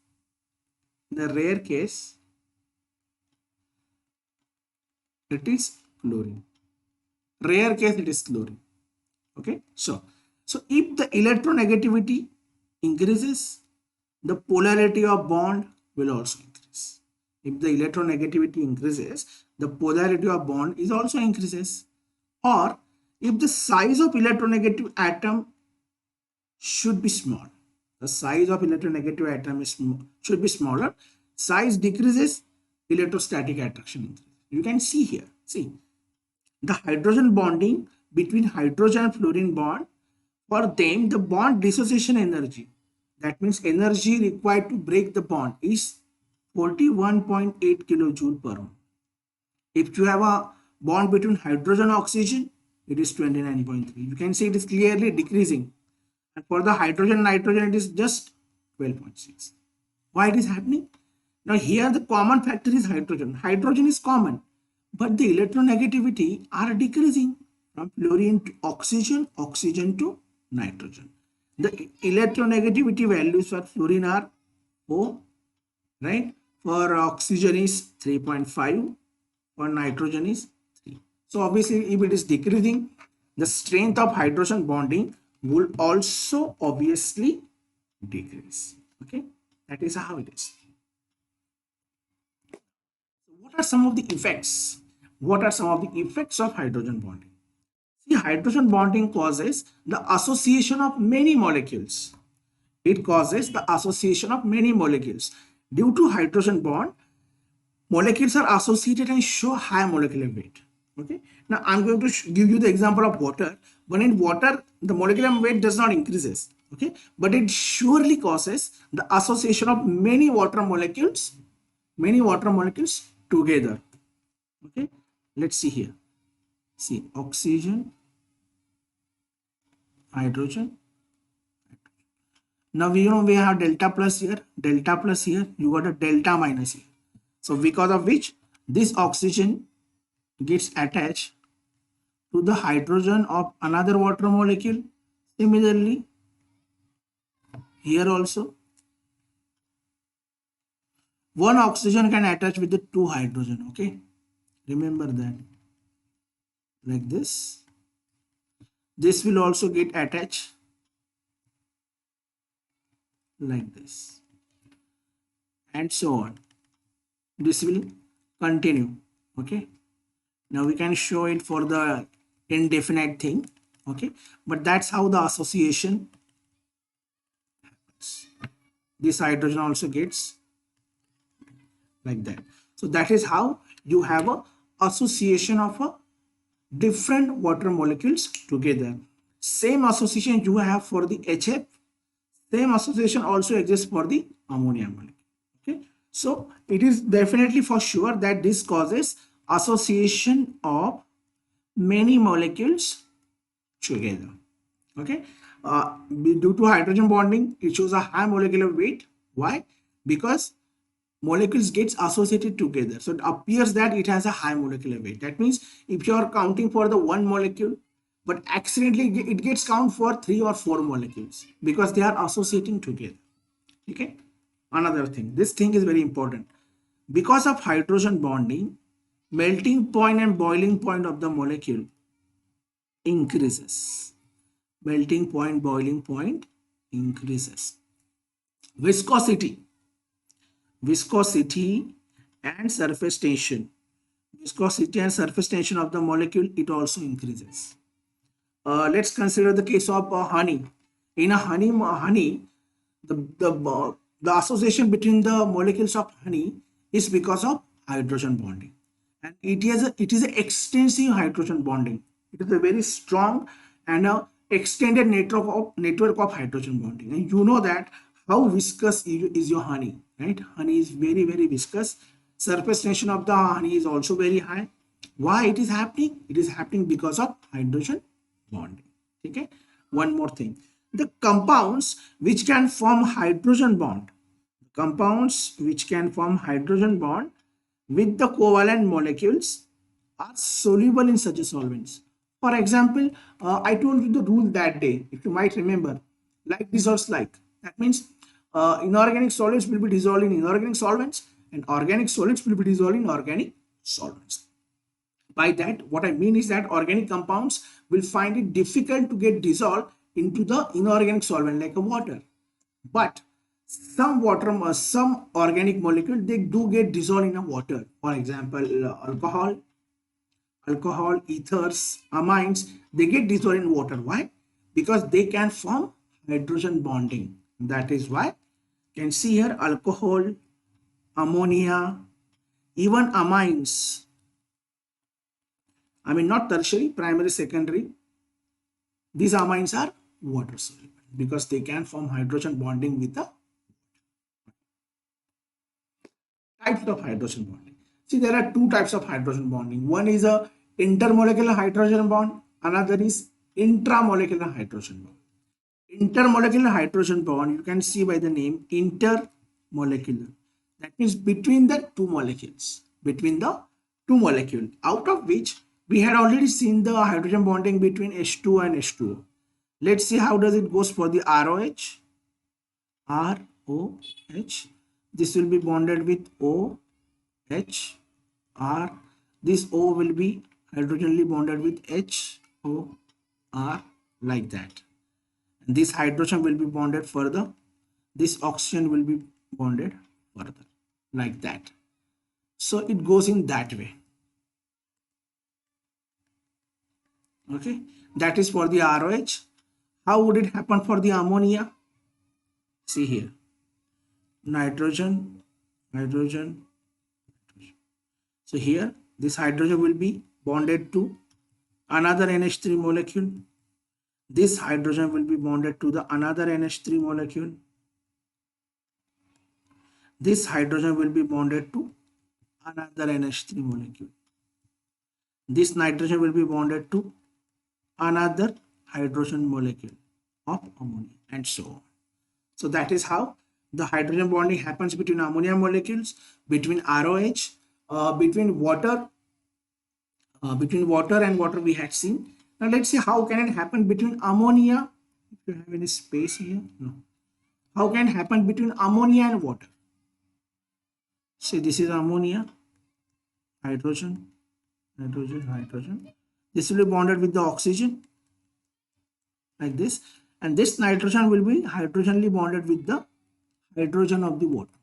it is fluorine. Rare case, it is fluorine. Okay, so if the electronegativity increases, the polarity of bond will also increase. If the electronegativity increases, the polarity of bond is also increases. Or if the size of electronegative atom should be small, the size of electronegative atom should be smaller. Size decreases, electrostatic attraction increases. You can see here. See, the hydrogen bonding between hydrogen and fluorine bond, for them the bond dissociation energy, that means energy required to break the bond, is 41.8 kilojoule per mole. If you have a bond between hydrogen and oxygen, it is 29.3. You can see it is clearly decreasing, and for the hydrogen nitrogen it is just 12.6. Why it is happening? Now here the common factor is hydrogen. Hydrogen is common, but the electronegativity are decreasing from fluorine to oxygen, oxygen to nitrogen. The electronegativity values for fluorine are 4, right? For oxygen is 3.5, for nitrogen is 3. So obviously if it is decreasing, the strength of hydrogen bonding will also obviously decrease. Okay, that is how it is. What are some of the effects? What are some of the effects of hydrogen bonding? See, hydrogen bonding causes the association of many molecules. It causes the association of many molecules. Due to hydrogen bond, molecules are associated and show high molecular weight. Okay. Now I'm going to give you the example of water. But in water, the molecular weight does not increases. Okay. But it surely causes the association of many water molecules together. Okay. Let's see here. See, oxygen, hydrogen. Now we have delta plus here, you got a delta minus here. So because of which this oxygen gets attached to the hydrogen of another water molecule. Similarly, here also one oxygen can attach with the two hydrogen. Okay, remember that. Like this will also get attached like this, and so on. This will continue. Okay, now we can show it for the indefinite thing. Okay, but that's how the association happens. This hydrogen also gets like that. So that is how you have a association of a different water molecules together. Same association you have for the HF, same association also exists for the ammonia molecule. Okay, so it is definitely for sure that this causes association of many molecules together. Okay, due to hydrogen bonding, it shows a high molecular weight. Why? Because molecules gets associated together, so it appears that it has a high molecular weight. That means if you are counting for the one molecule, but accidentally it gets count for 3 or 4 molecules because they are associating together. Okay, another thing, this thing is very important. Because of hydrogen bonding, melting point and boiling point of the molecule increases. Melting point, boiling point increases. Viscosity and surface tension. Viscosity and surface tension of the molecule, it also increases. Let's consider the case of honey. In a honey, the association between the molecules of honey is because of hydrogen bonding, and it is an extensive hydrogen bonding. It is a very strong and a extended network of hydrogen bonding. And you know that how viscous is your honey, right? Honey is very, very viscous. Surface tension of the honey is also very high. Why it is happening? It is happening because of hydrogen bonding. Okay, one more thing, the compounds which can form hydrogen bond with the covalent molecules are soluble in such solvents. For example, I told you the rule that day, if you might remember, like dissolves like. That means inorganic solids will be dissolved in inorganic solvents, and organic solids will be dissolved in organic solvents. By that, what I mean is that organic compounds will find it difficult to get dissolved into the inorganic solvent like a water. But some organic molecule, they do get dissolved in a water. For example, alcohol, ethers, amines, they get dissolved in water. Why? Because they can form hydrogen bonding. That is why you can see here alcohol, ammonia, even amines. I mean, not tertiary, primary, secondary. These amines are water soluble because they can form hydrogen bonding with the types of hydrogen bonding. See, there are two types of hydrogen bonding. One is a intermolecular hydrogen bond, another is intramolecular hydrogen bond. Intermolecular hydrogen bond, you can see by the name intermolecular. That means between the two molecules, out of which we had already seen the hydrogen bonding between H2 and H2O. Let's see how does it goes for the ROH. ROH. This will be bonded with OH, R. This O will be hydrogenly bonded with HOR like that. And this hydrogen will be bonded further. This oxygen will be bonded further like that. So it goes in that way. Okay, that is for the ROH. How would it happen for the ammonia? See here, nitrogen. So here this hydrogen will be bonded to another NH3 molecule. This hydrogen will be bonded to the another NH3 molecule. This hydrogen will be bonded to another NH3 molecule. This nitrogen will be bonded to another hydrogen molecule of ammonia, and so on. So that is how the hydrogen bonding happens between ammonia molecules, between ROH, between water and water we had seen. Now let's see how can it happen between ammonia. If you have any space here, no. How can it happen between ammonia and water? See, this is ammonia, hydrogen. This will be bonded with the oxygen like this, and this nitrogen will be hydrogenly bonded with the hydrogen of the water.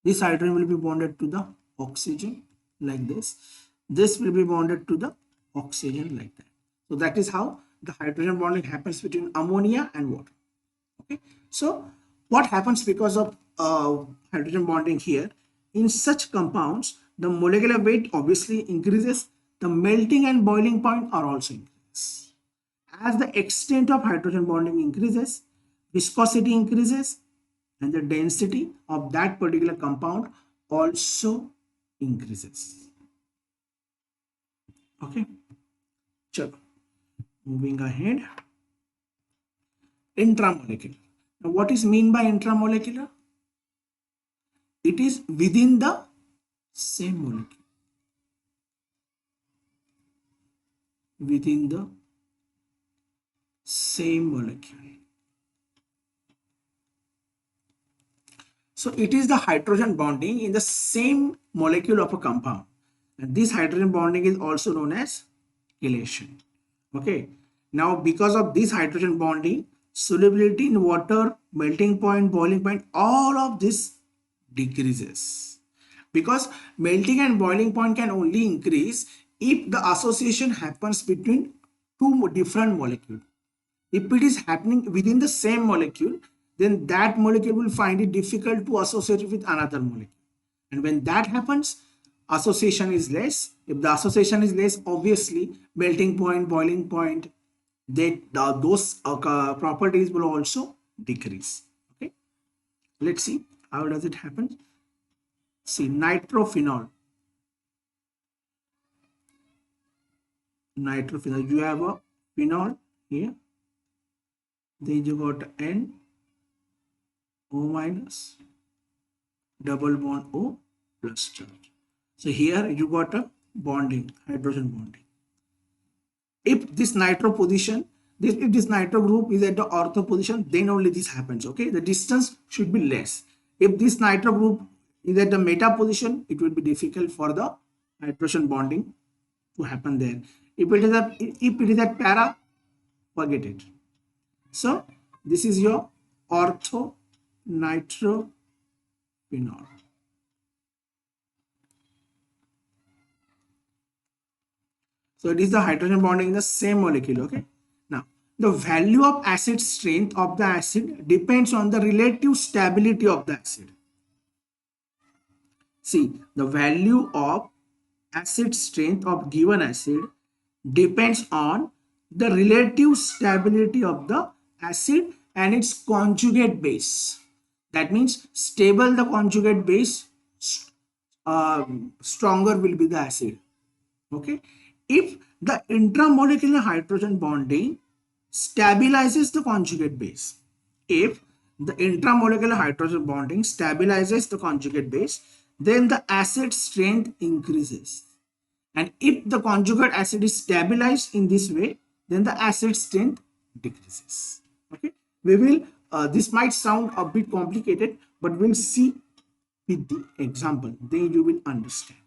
This hydrogen will be bonded to the oxygen like this. This will be bonded to the oxygen like that. So that is how the hydrogen bonding happens between ammonia and water. Okay, so what happens because of hydrogen bonding here? In such compounds, the molecular weight obviously increases. The melting and boiling point are also increases. As the extent of hydrogen bonding increases, viscosity increases, and the density of that particular compound also increases. Okay, so moving ahead. Intramolecular. Now, what is mean by intramolecular? It is within the same molecule. Within the same molecule. So it is the hydrogen bonding in the same molecule of a compound, and this hydrogen bonding is also known as chelation. Okay, now because of this hydrogen bonding, solubility in water, melting point, boiling point, all of this decreases, because melting and boiling point can only increase if the association happens between two different molecules. If it is happening within the same molecule, then that molecule will find it difficult to associate with another molecule. And when that happens, association is less. If the association is less, obviously melting point, boiling point, those properties will also decrease. Okay, let's see how does it happen. See, nitrophenol. You have a phenol here. Then you got N, O minus, double bond O plus charge. So here you got a bonding, hydrogen bonding. If this nitro position, if this nitro group is at the ortho position, then only this happens. Okay, the distance should be less. If this nitro group is at the meta position, it will be difficult for the hydrogen bonding to happen there. If it is a para, forget it. So this is your ortho nitrophenol. So it is the hydrogen bonding in the same molecule. Okay. Now the value of acid strength of the acid depends on the relative stability of the acid. See, the value of acid strength of given acid depends on the relative stability of the acid and its conjugate base. That means stable the conjugate base, stronger will be the acid. Okay. If the intramolecular hydrogen bonding stabilizes the conjugate base, if the intramolecular hydrogen bonding stabilizes the conjugate base, then the acid strength increases. And if the conjugate acid is stabilized in this way, then the acid strength decreases. Okay, we will, this might sound a bit complicated, but we'll see with the example, then you will understand.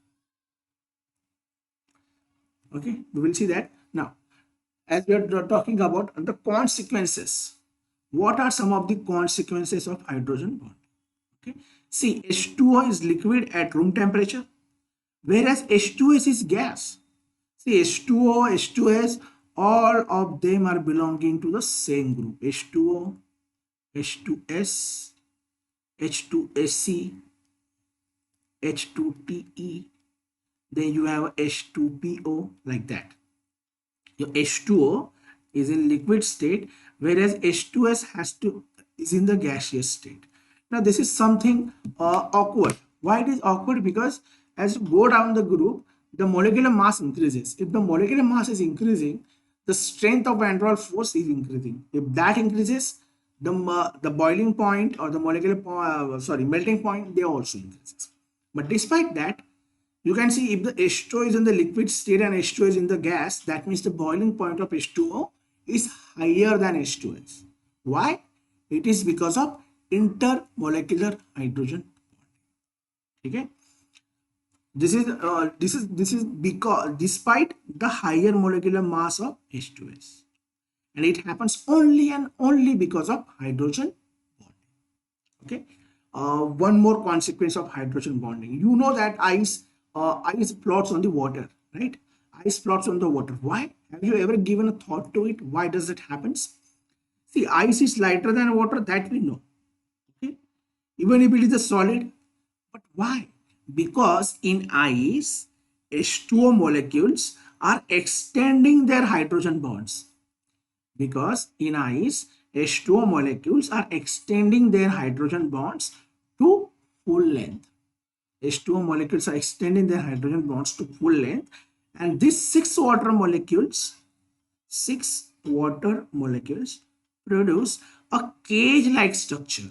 Okay, we will see that. Now, as we are talking about the consequences, what are some of the consequences of hydrogen bond? Okay, see, H2O is liquid at room temperature, whereas H2S is gas. See, H2O, H2S, all of them are belonging to the same group. H2O, H2S, H2SC, H2TE, then you have H2PO, like that. Your H2O is in liquid state, whereas H2S is in the gaseous state. Now this is something awkward. Why it is awkward? Because as you go down the group, the molecular mass increases. If the molecular mass is increasing, the strength of van der Waals force is increasing. If that increases, the boiling point or the molecular melting point, they also increases. But despite that, you can see if the H2O is in the liquid state and H2O is in the gas, that means the boiling point of H2O is higher than H2S. Why? It is because of intermolecular hydrogen bonding. Okay. This is because despite the higher molecular mass of H2S, and it happens only and only because of hydrogen bonding. Okay. One more consequence of hydrogen bonding. You know that ice floats on the water, right? Ice floats on the water. Why? Have you ever given a thought to it? Why does it happen? See, ice is lighter than water, that we know. Okay, even if it is a solid. But why? Because in ice, H2O molecules are extending their hydrogen bonds. Because in ice, H2O molecules are extending their hydrogen bonds to full length. H2O molecules are extending their hydrogen bonds to full length, and these six water molecules produce a cage-like structure.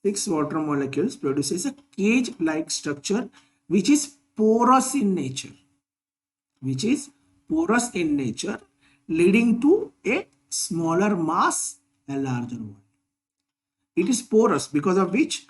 Six water molecules produces a cage-like structure which is porous in nature. Leading to a smaller mass, a larger volume. It is porous, because of which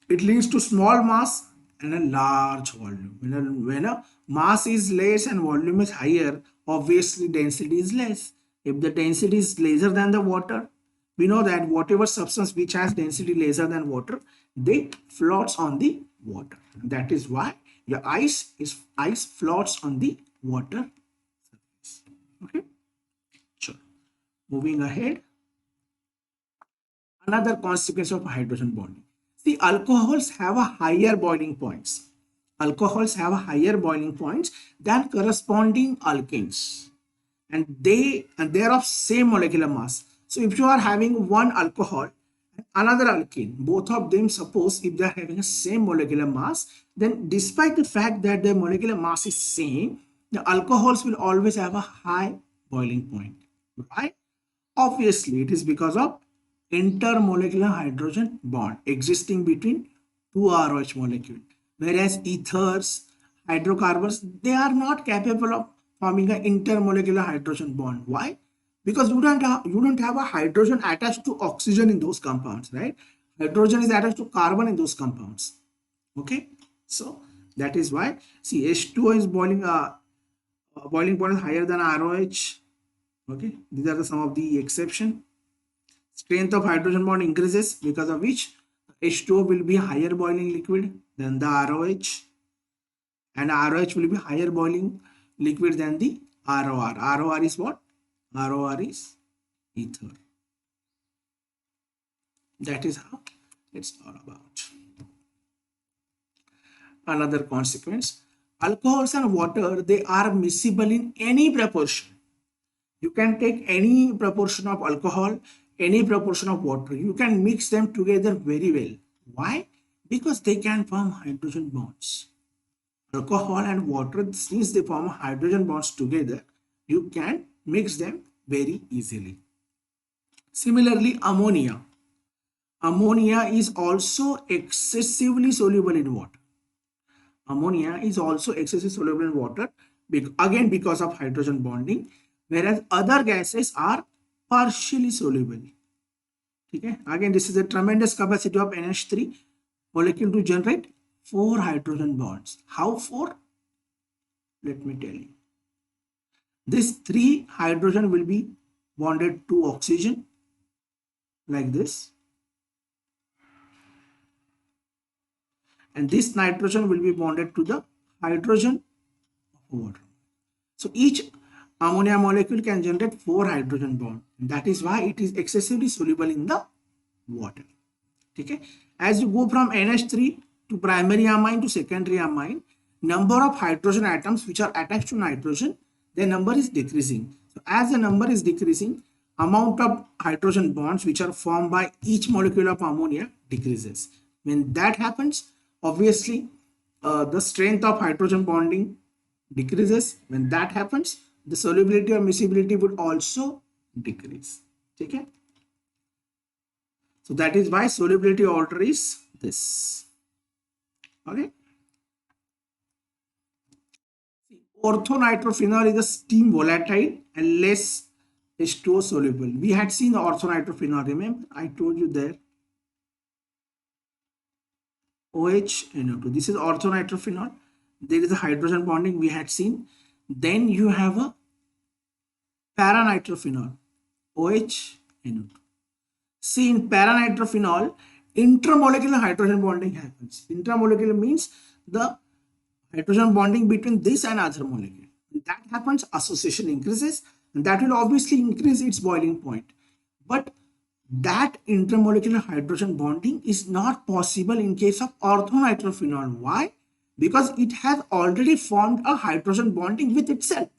it leads to small mass and a large volume. When a mass is less and volume is higher, obviously density is less. If the density is lesser than the water, we know that whatever substance which has density lesser than water, they floats on the water. That is why your ice floats on the water surface. Okay, sure. Moving ahead, another consequence of hydrogen bonding. See, alcohols have a higher boiling points. Alcohols have a higher boiling points than corresponding alkanes, and they are of same molecular mass. So if you are having one alcohol and another alkane, both of them, suppose if they are having the same molecular mass, then despite the fact that their molecular mass is same, the alcohols will always have a high boiling point. Why? Obviously, it is because of intermolecular hydrogen bond existing between two ROH molecule, whereas ethers, hydrocarbons, they are not capable of forming an intermolecular hydrogen bond. Why? Because you don't have a hydrogen attached to oxygen in those compounds, right? Hydrogen is attached to carbon in those compounds. Okay, so That is why, see, H2O is boiling point is higher than ROH. Okay, these are some of the exception. Strength of hydrogen bond increases, because of which H2O will be higher boiling liquid than the ROH, and ROH will be higher boiling liquid than the ROR. ROR is what? ROR is ether. That is how it's all about. Another consequence, alcohols and water, they are miscible in any proportion. You can take any proportion of alcohol, any proportion of water. You can mix them together very well. Why? Because they can form hydrogen bonds. Alcohol and water, since they form hydrogen bonds together, you can mix them very easily. Similarly, ammonia. Ammonia is also excessively soluble in water. Ammonia is also excessively soluble in water, again because of hydrogen bonding, whereas other gases are partially soluble. Okay? Again, this is a tremendous capacity of NH3 molecule to generate 4 hydrogen bonds. How 4? Let me tell you. This 3 hydrogen will be bonded to oxygen like this, and this nitrogen will be bonded to the hydrogen of water. So each ammonia molecule can generate 4 hydrogen bonds. That is why it is excessively soluble in the water. Okay? As you go from NH3 to primary amine to secondary amine, number of hydrogen atoms which are attached to nitrogen, their number is decreasing. So as the number is decreasing, amount of hydrogen bonds which are formed by each molecule of ammonia decreases. When that happens, obviously the strength of hydrogen bonding decreases. When that happens, the solubility or miscibility would also decrease. Okay? So that is why solubility order is this. Okay? Orthonitrophenol is a steam volatile and less H2O soluble. We had seen the orthonitrophenol, remember? I told you there. OHNO2. This is orthonitrophenol. There is a hydrogen bonding we had seen. Then you have a paranitrophenol, OHNO2. See, in paranitrophenol, intramolecular hydrogen bonding happens. Intramolecular means the hydrogen bonding between this and other molecule. When that happens, association increases, and that will obviously increase its boiling point. But that intermolecular hydrogen bonding is not possible in case of orthonitrophenol. Why? Because it has already formed a hydrogen bonding with itself.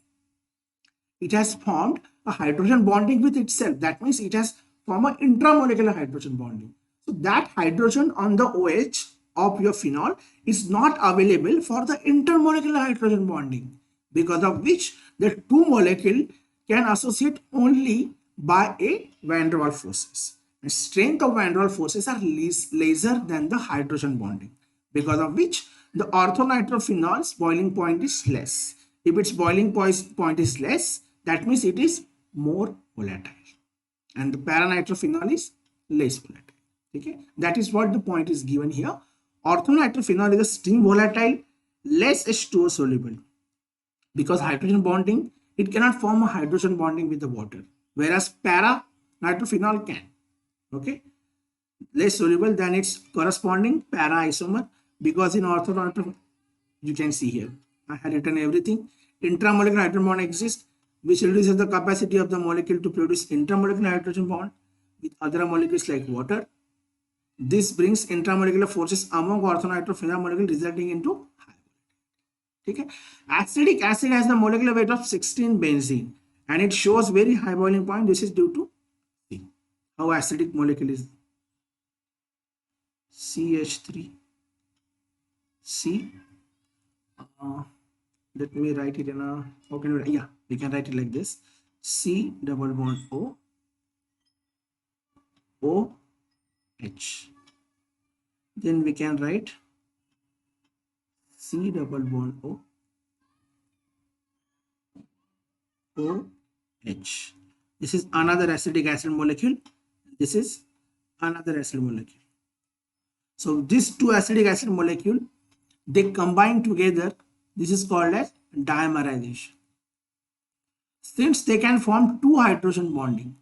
It has formed a hydrogen bonding with itself. That means it has formed an intramolecular hydrogen bonding. So that hydrogen on the OH of your phenol is not available for the intermolecular hydrogen bonding, because of which the two molecules can associate only by a van der Waals forces. The strength of van der Waals forces are lesser than the hydrogen bonding, because of which the orthonitrophenol's boiling point is less. If its boiling point is less, that means it is more volatile, and the paranitrophenol is less volatile. Okay, that is what the point is given here. Orthonitrophenol is a steam volatile, less H2O soluble. Because hydrogen bonding, it cannot form a hydrogen bonding with the water, whereas paranitrophenol can. Okay, less soluble than its corresponding para isomer, because in orthonitrophenol, you can see here, I have written everything. Intramolecular hydrogen bond exists, which reduces the capacity of the molecule to produce intramolecular hydrogen bond with other molecules like water. This brings intramolecular forces among orthonitrophenol molecules, resulting into high. Okay? Acetic acid has the molecular weight of 16 benzene, and it shows very high boiling point. This is due to how acidic molecule is. CH3 C. Let me write it in a, how can we write? Yeah, we can write it like this: C double bond O, O H. Then we can write C double bond O, O H. This is another acetic acid molecule. This is another acid molecule. So these two acetic acid molecule they combine together. This is called as dimerization. Since they can form two hydrogen bonding,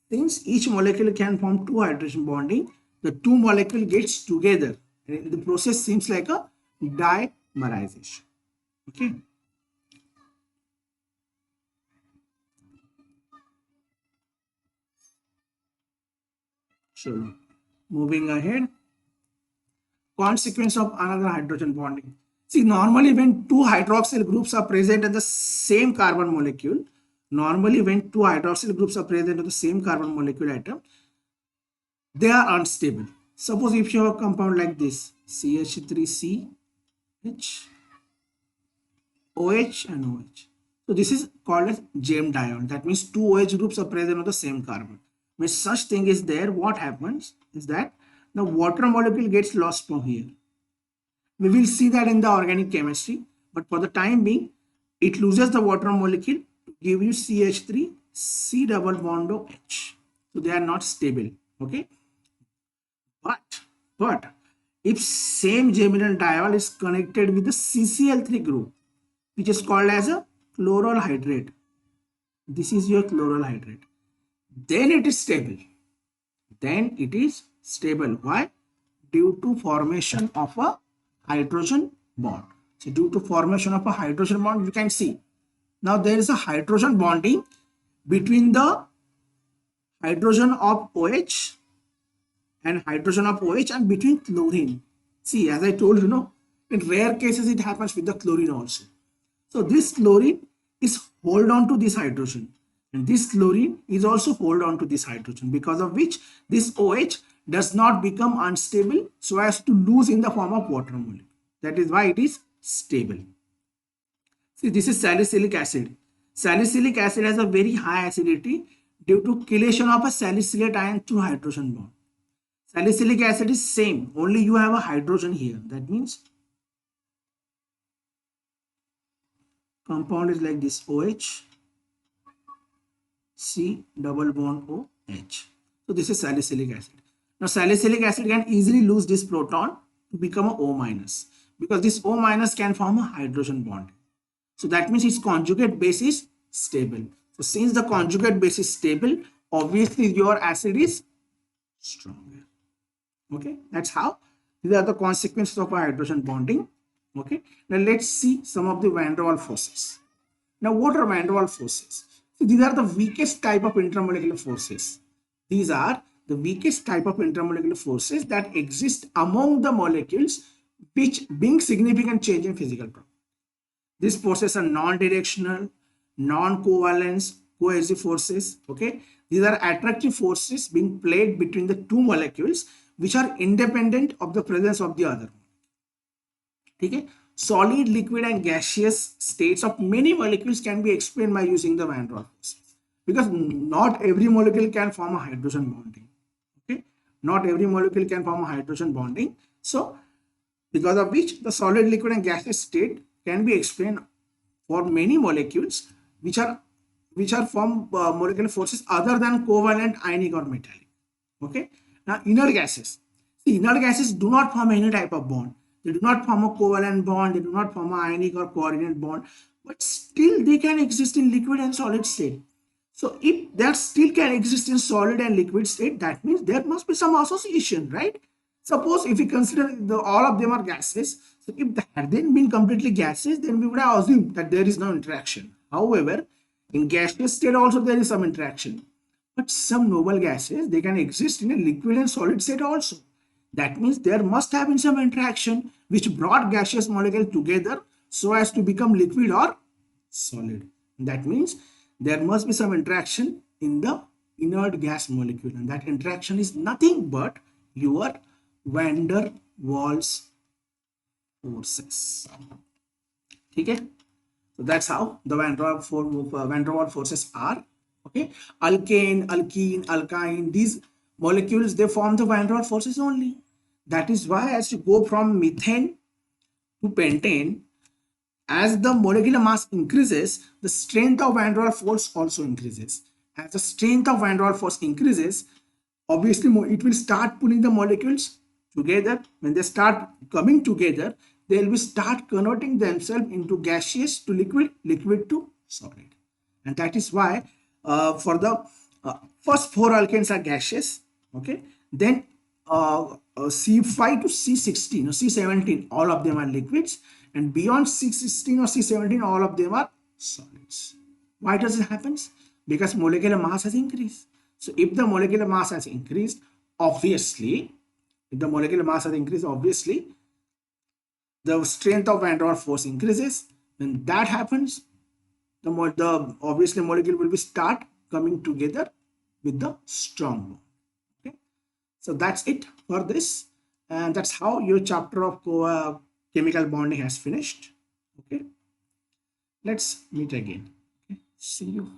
since each molecule can form two hydrogen bonding, the two molecule gets together. And the process seems like a dimerization. Okay. So moving ahead, consequence of another hydrogen bonding. See, normally when two hydroxyl groups are present in the same carbon molecule, normally when two hydroxyl groups are present in the same carbon molecule atom, they are unstable. Suppose if you have a compound like this, CH3CH, OH and OH. So this is called as gem diol. That means two OH groups are present on the same carbon. When such thing is there, what happens is that the water molecule gets lost from here. We will see that in the organic chemistry, but for the time being, it loses the water molecule to give you CH3, C double bond OH. So they are not stable. Okay. But if same geminal diol is connected with the CCl3 group, which is called as a chloral hydrate, this is your chloral hydrate, then it is stable. Then it is stable. Why? Due to formation of a hydrogen bond. So due to formation of a hydrogen bond, you can see now there is a hydrogen bonding between the hydrogen of OH and hydrogen of OH and between chlorine. See, as I told you, know, in rare cases it happens with the chlorine also. So this chlorine is hold on to this hydrogen, and this chlorine is also hold on to this hydrogen, because of which this OH does not become unstable so as to lose in the form of water molecule. That is why it is stable. See, this is salicylic acid. Salicylic acid has a very high acidity due to chelation of a salicylate ion through hydrogen bond. Salicylic acid is same, only you have a hydrogen here. That means compound is like this, OH, C double bond OH. So this is salicylic acid. Now salicylic acid can easily lose this proton to become a O minus, because this O minus can form a hydrogen bond. So that means its conjugate base is stable. So since the conjugate base is stable, obviously your acid is stronger. Okay, that's how. These are the consequences of a hydrogen bonding. Okay, now let's see some of the van der Waals forces. Now what are van der Waals forces? So these are the weakest type of intermolecular forces. These are the weakest type of intermolecular forces that exist among the molecules which bring significant change in physical property. These forces are non-directional, non-covalent, cohesive forces. Okay, these are attractive forces being played between the two molecules which are independent of the presence of the other. Okay, solid, liquid, and gaseous states of many molecules can be explained by using the van der Waals forces, because not every molecule can form a hydrogen bonding. Okay, not every molecule can form a hydrogen bonding. So, because of which the solid, liquid, and gaseous state can be explained for many molecules which are from molecular forces other than covalent, ionic, or metallic. Okay. Now inert gases. See, inert gases do not form any type of bond. They do not form a covalent bond. They do not form a ionic or coordinate bond. But still they can exist in liquid and solid state. So if that still can exist in solid and liquid state, that means there must be some association, right? Suppose if we consider all of them are gases, so if they had then been completely gases, then we would have assumed that there is no interaction. However, in gaseous state also there is some interaction. But some noble gases, they can exist in a liquid and solid state also. That means there must have been some interaction which brought gaseous molecule together so as to become liquid or solid. That means there must be some interaction in the inert gas molecule, and that interaction is nothing but your van der Waals forces. Okay, so that's how the van der Waals forces are. Okay, alkane, alkene, alkyne, these molecules, they form the van der Waals forces only. That is why as you go from methane to pentane, as the molecular mass increases, the strength of van der Waals force also increases. As the strength of van der Waals force increases, obviously it will start pulling the molecules together. When they start coming together, they'll be start converting themselves into gaseous to liquid, liquid to solid. And that is why for the first four alkanes are gaseous, okay, then C5 to C16 or C17, all of them are liquids, and beyond C16 or C17, all of them are solids. Why does it happen? Because molecular mass has increased. So if the molecular mass has increased, obviously, if the molecular mass has increased, obviously, the strength of van der Waals force increases. When that happens, the obviously molecule will be start coming together with the strong bond. Okay, so that's it for this, and that's how your chapter of chemical bonding has finished. Okay, let's meet again. Okay, see you.